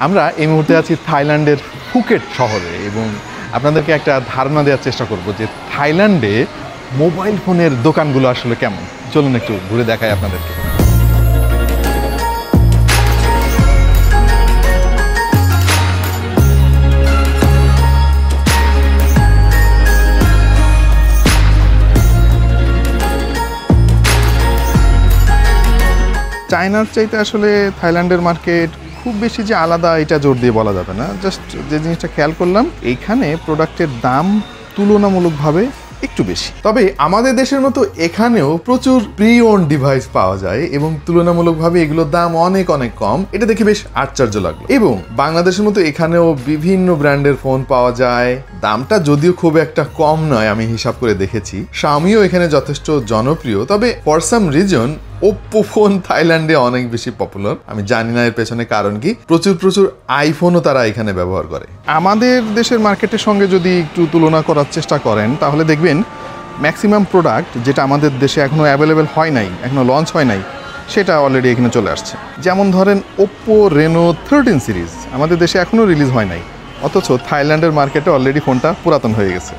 আমরা এই মুহূর্তে আছি থাইল্যান্ডের ফুকেট শহরে এবং আপনাদেরকে একটা ধারণা দেওয়ার চেষ্টা করব যে থাইল্যান্ডে মোবাইল ফোনের দোকানগুলো আসলে কেমন। চলুন একটু ঘুরে দেখাই আপনাদেরকে। চায়নার চাইতে আসলে থাইল্যান্ডের মার্কেট খুব বেশি যে আলাদা এটা জোর দিয়ে বলা যাবে না। জাস্ট যে জিনিসটা খেয়াল করলাম, এইখানে প্রোডাক্টের দাম তুলনামূলকভাবে একটু বেশি। তবে আমাদের দেশের মতো এখানেও প্রচুর প্রি ওন ডিভাইস পাওয়া যায় এবং তুলনামূলকভাবে এগুলোর দাম অনেক অনেক কম। এটা দেখে বেশ আশ্চর্য লাগলো। এবং বাংলাদেশের মতো এখানেও বিভিন্ন ব্র্যান্ডের ফোন পাওয়া যায়, দামটা যদিও খুব একটা কম নয়, আমি হিসাব করে দেখেছি। শাওমিও এখানে যথেষ্ট জনপ্রিয়, তবে for some reason Oppo phone থাইল্যান্ডে অনেক বেশি পপুলার। আমি জানি না এর পেছনে কারণ কি। প্রচুর আইফোনও তারা এখানে ব্যবহার করে। আমাদের দেশের মার্কেটের সঙ্গে যদি একটু তুলনা করার চেষ্টা করেন তাহলে দেখবেন ম্যাক্সিমাম প্রোডাক্ট যেটা আমাদের দেশে এখনও অ্যাভেলেবেল হয় নাই, এখনও লঞ্চ হয় নাই, সেটা অলরেডি এখানে চলে আসছে। যেমন ধরেন ওপ্পো রেনো 13 সিরিজ আমাদের দেশে এখনও রিলিজ হয় নাই, অথচ থাইল্যান্ডের মার্কেটে অলরেডি ফোনটা পুরাতন হয়ে গেছে।